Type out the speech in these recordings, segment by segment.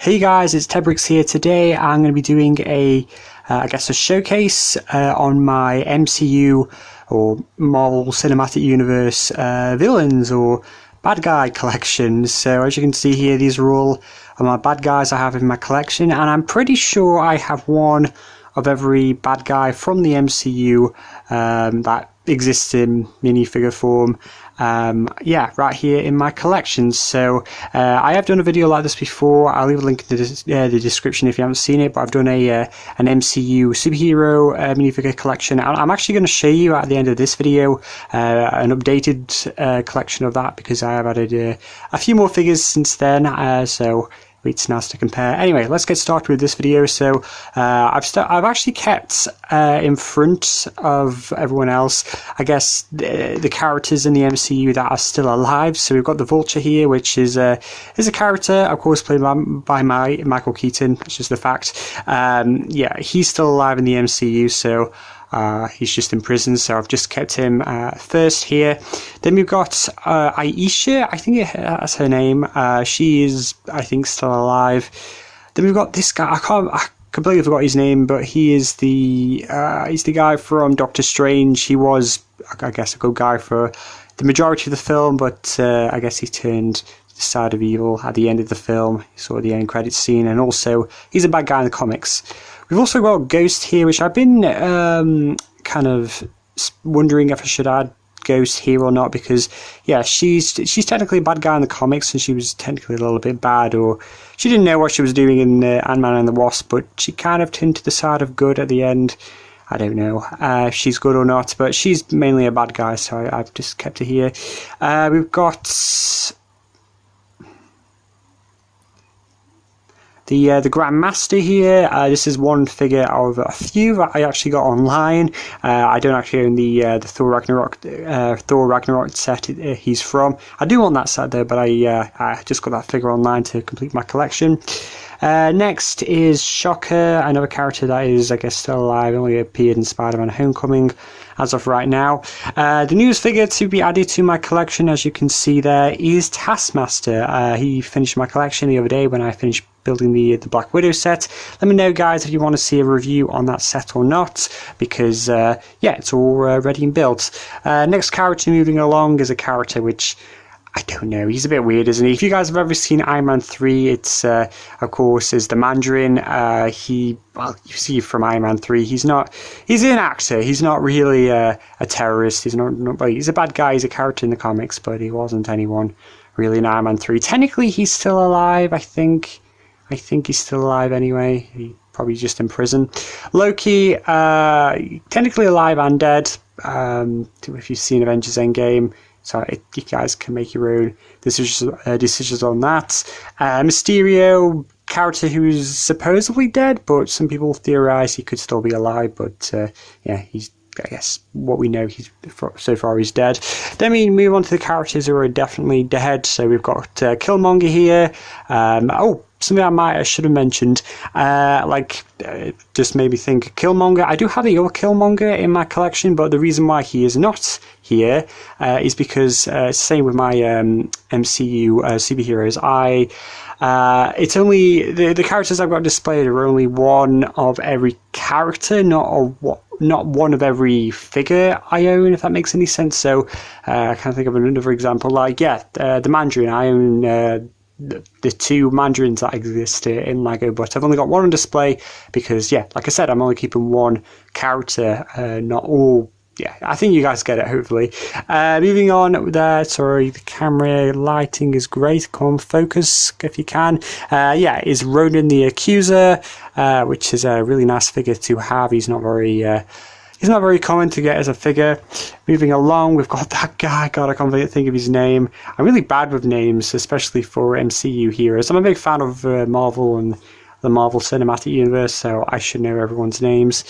Hey guys, it's TedBricks here. Today I'm going to be doing a showcase on my MCU or Marvel Cinematic Universe villains or bad guy collections. So as you can see here, these are all of my bad guys I have in my collection, and I'm pretty sure I have one of every bad guy from the MCU that exists in minifigure form. Right here in my collection. So I have done a video like this before. I'll leave a link in the description if you haven't seen it, but I've done an MCU Superhero minifigure collection. I'm actually going to show you at the end of this video an updated collection of that, because I have added a few more figures since then, so it's nice to compare. Anyway, let's get started with this video. So I've actually kept in front of everyone else, I guess, the characters in the MCU that are still alive. So we've got the Vulture here, which is a character, of course, played by Michael Keaton. That's just the fact. He's still alive in the MCU, so he's just in prison, so I've just kept him first here. Then we've got Aisha, I think that's her name. She is, I think, still alive. Then we've got this guy. I completely forgot his name, but he's the guy from Doctor Strange. He was, I guess, a good guy for the majority of the film, but I guess he turned to the side of evil at the end of the film. You saw the end credits scene, and also he's a bad guy in the comics. We've also got Ghost here, which I've been kind of wondering if I should add Ghost here or not, because she's technically a bad guy in the comics, and she was technically a little bit bad, or she didn't know what she was doing in Ant-Man and the Wasp, but she kind of turned to the side of good at the end. I don't know if she's good or not, but she's mainly a bad guy, so I've just kept her here. We've got the Grandmaster here. This is one figure of a few that I actually got online. I don't actually own the Thor Ragnarok set he's from. I do want that set though, but I just got that figure online to complete my collection. Next is Shocker, another character that is, I guess, still alive. Only appeared in Spider-Man Homecoming as of right now. The newest figure to be added to my collection, as you can see there, is Taskmaster. He finished my collection the other day when I finished building the Black Widow set. Let me know, guys, if you want to see a review on that set or not, because it's all ready and built. Next character moving along is a character which I don't know, he's a bit weird, isn't he? If you guys have ever seen Iron Man 3, it's of course is the Mandarin. You see from Iron Man 3, he's an actor, he's not really a terrorist, he's a bad guy, he's a character in the comics, but he wasn't anyone really in Iron Man 3. Technically he's still alive, I think he's still alive anyway. He probably just in prison. Loki, technically alive and dead. If you've seen Avengers Endgame, so you guys can make your own decisions on that. Mysterio, character who's supposedly dead, but some people theorize he could still be alive. But he's, I guess, what we know, so far he's dead. Then we move on to the characters who are definitely dead. So we've got Killmonger here. Something I should have mentioned, just made me think, Killmonger. I do have the other Killmonger in my collection, but the reason why he is not here is because same with my MCU superheroes. It's only the characters I've got displayed are only one of every character, not one of every figure I own, if that makes any sense. So I can't think of another example. The Mandarin, I own the two Mandarins that exist in Lego, but I've only got one on display because, like I said, I'm only keeping one character, not all. I think you guys get it, hopefully. Moving on there, sorry, the camera lighting is great. Come on, focus if you can. Is Ronan the Accuser, which is a really nice figure to have. He's not very common to get as a figure. Moving along, we've got that guy. God, I can't think of his name. I'm really bad with names, especially for MCU heroes. I'm a big fan of Marvel and the Marvel Cinematic Universe, so I should know everyone's names.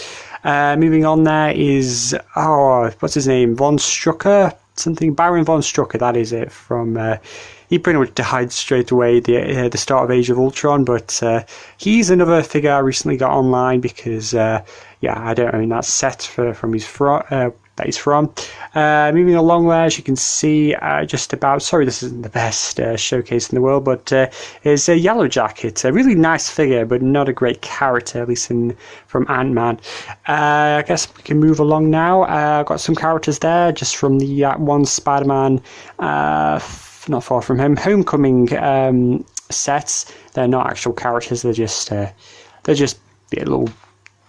Moving on, there is, what's his name? Von Strucker? Baron Von Strucker, that is it, from he pretty much died straight away at the start of Age of Ultron, but he's another figure I recently got online because I don't own that set from his that he's from. Moving along there, as you can see, just about, sorry this isn't the best showcase in the world, but is a Yellow Jacket. A really nice figure, but not a great character, at least from Ant-Man. I guess we can move along now. I've got some characters there, just from the one Spider-Man, not far from him, Homecoming sets. They're not actual characters, they're just little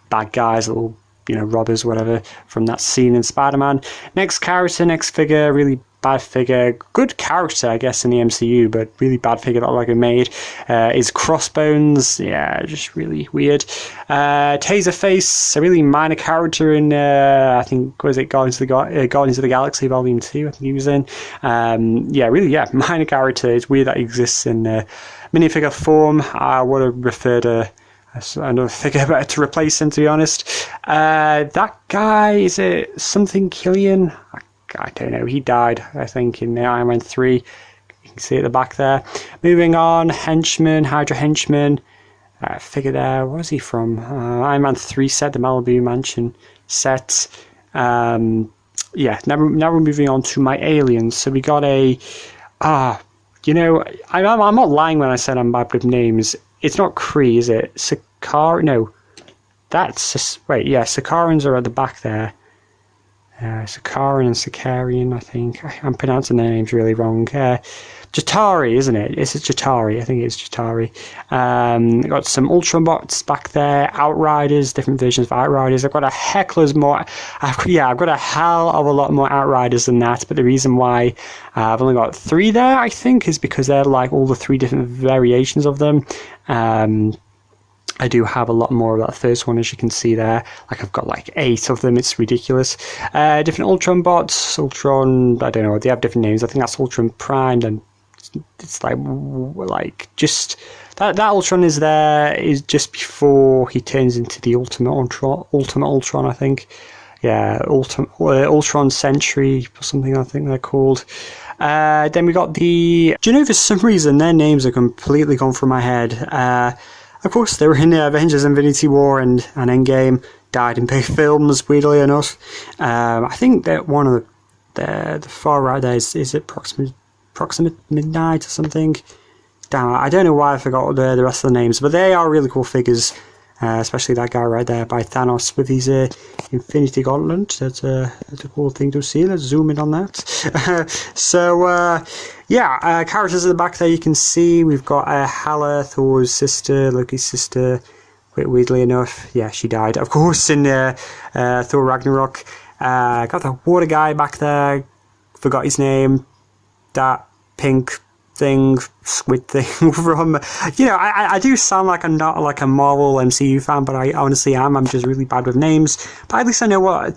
bad guys, little robbers, whatever, from that scene in Spider-Man. Next character, next figure, really bad figure, good character I guess in the MCU, but really bad figure that Lego made, is Crossbones. Yeah, just really weird. Taserface, a really minor character in I think, was it Guardians of the Galaxy Volume 2, I think he was in. Minor character. It's weird that he exists in minifigure form. I would have preferred another figure to replace him, to be honest. That guy, is it something Killian? I don't know. He died, I think, in Iron Man 3. You can see at the back there. Moving on, Henchman, Hydra Henchman. Figure there. Where is he from? Iron Man 3 set, the Malibu Mansion set. Now we're moving on to my aliens. So we got I'm not lying when I said I'm bad with names. It's not Kree, is it? Sakar? No. Sakarans are at the back there. Sakaran and Sakarian, I think. I'm pronouncing their names really wrong. Jatari, isn't it? It's Jatari. I think it's Jatari. Got some Ultron bots back there. Outriders, different versions of Outriders. I've got a I've got a hell of a lot more Outriders than that. But the reason why I've only got 3 there, I think, is because they're like all the 3 different variations of them. I do have a lot more of that first one, as you can see there. Like, I've got like 8 of them. It's ridiculous. Different Ultron bots. Ultron, I don't know. They have different names. I think that's Ultron Prime, and it's like just that Ultron is just before he turns into the Ultimate Ultron, I think. Yeah, Ultron Sentry or something, I think they're called. Then we got for some reason their names are completely gone from my head. Of course, they were in Avengers Infinity War and Endgame, died in both films, weirdly enough. I think that one of the far right there is it Proximate Midnight or something? Damn, I don't know why I forgot the rest of the names, but they are really cool figures, especially that guy right there by Thanos with his Infinity Gauntlet. That's a cool thing to see. Let's zoom in on that. Characters at the back there you can see. We've got Hela, Thor's sister, Loki's sister. Weirdly enough, yeah, she died, of course, in Thor Ragnarok. Got the water guy back there. Forgot his name. That pink thing, squid thing from, I do sound like I'm not like a Marvel MCU fan, but I honestly am. I'm just really bad with names, but at least I know what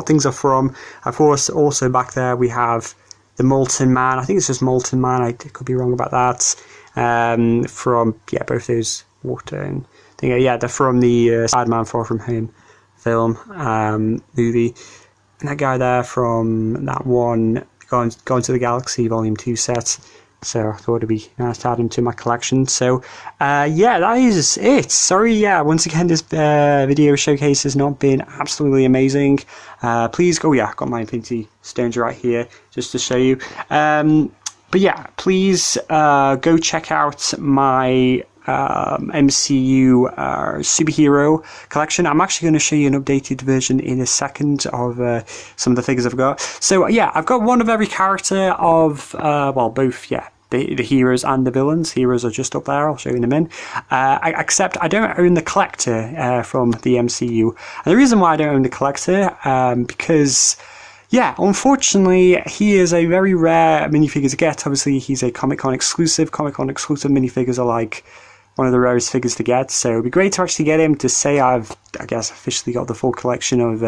things are from. Of course, also back there we have the Molten Man. I think it's just Molten Man. I could be wrong about that. From both those water and thing. They're from the Spider-Man Far From Home film movie. And that guy there from that one Going to the Galaxy Volume 2 set. So I thought it'd be nice to add him to my collection. So that is it. Sorry, once again this video showcase has not been absolutely amazing. Please go, I've got my Infinity Stones right here just to show you. Please go check out my MCU Superhero Collection. I'm actually going to show you an updated version in a second of some of the figures I've got. So I've got one of every character of both the heroes and the villains. Heroes are just up there, I'll show you in a minute. Except I don't own the collector from the MCU. And the reason why I don't own the collector, because unfortunately, he is a very rare minifigure to get. Obviously, he's a Comic-Con exclusive. Comic-Con exclusive minifigures are like one of the rarest figures to get. So it'd be great to actually get him to say I've, officially got the full collection of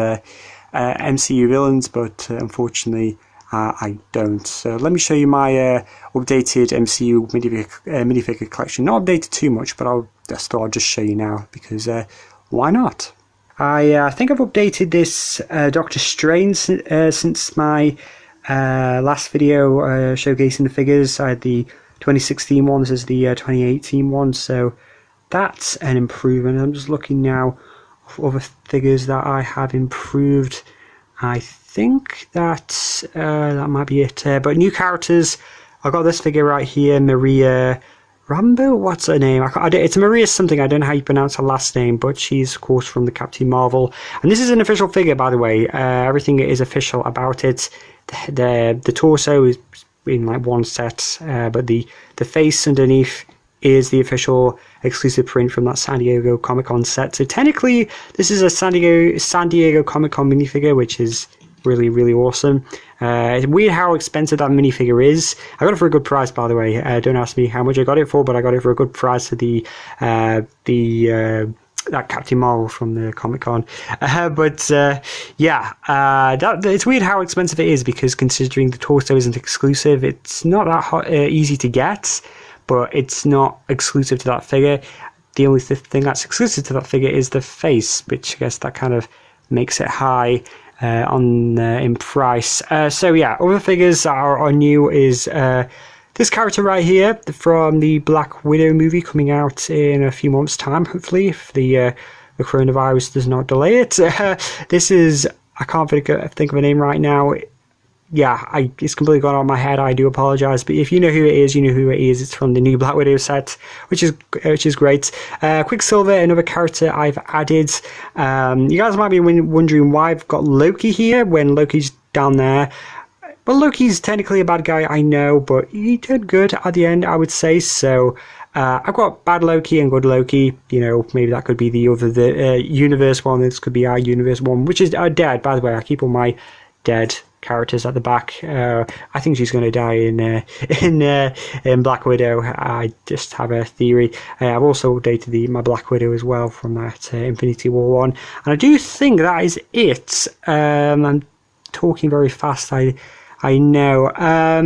MCU villains, but unfortunately, I don't. So let me show you my updated MCU minifigure collection. Not updated too much, but I'll just show you now, because why not? I think I've updated this Doctor Strange since my last video showcasing the figures. I had the 2016 one, this is the 2018 one, so that's an improvement. I'm just looking now for other figures that I have improved. I think that that might be it. But new characters, I got this figure right here, Maria Rambo. What's her name? It's Maria something. I don't know how you pronounce her last name, but she's of course from the Captain Marvel. And this is an official figure, by the way. Everything is official about it. The torso is in like one set, but the face underneath is the official exclusive print from that San Diego Comic-Con set. So technically, this is a San Diego Comic-Con minifigure, which is really, really awesome. It's weird how expensive that minifigure is. I got it for a good price, by the way. Don't ask me how much I got it for, but I got it for a good price for that Captain Marvel from the Comic-Con. It's weird how expensive it is, because considering the torso isn't exclusive, it's not that easy to get, but it's not exclusive to that figure. The only thing that's exclusive to that figure is the face, which I guess that kind of makes it high in price. Other figures that are new is this character right here from the Black Widow movie, coming out in a few months' time, hopefully, if the coronavirus does not delay it. This is, I can't think of a name right now. It's completely gone out of my head. I do apologize, but if you know who it is, you know who it is. It's from the new Black Widow set, which is great. Quicksilver, another character I've added. You guys might be wondering why I've got Loki here when Loki's down there. Well, Loki's technically a bad guy, I know, but he did good at the end, I would say. So I've got bad Loki and good Loki. You know, maybe that could be the universe one. This could be our universe one, which is dead. By the way, I keep all my dead characters at the back. I think she's going to die in Black Widow. I just have a theory. I've also updated my Black Widow as well from that Infinity War one, and I do think that is it. I'm talking very fast. I know. I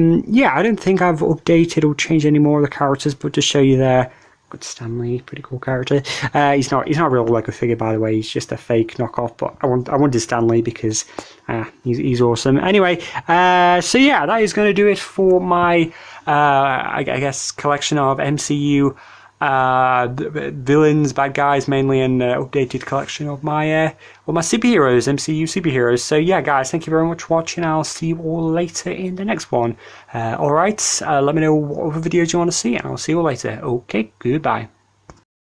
don't think I've updated or changed any more of the characters, but to show you there. Good Stanley, pretty cool character. He's not a real Lego figure, by the way. He's just a fake knockoff. But I wanted Stanley because he's awesome. Anyway, that is going to do it for my I guess collection of MCU villains, bad guys mainly, and updated collection of my superheroes, MCU superheroes. So yeah, guys, thank you very much for watching. I'll see you all later in the next one. Alright, let me know what other videos you want to see, and I'll see you all later. Okay, goodbye.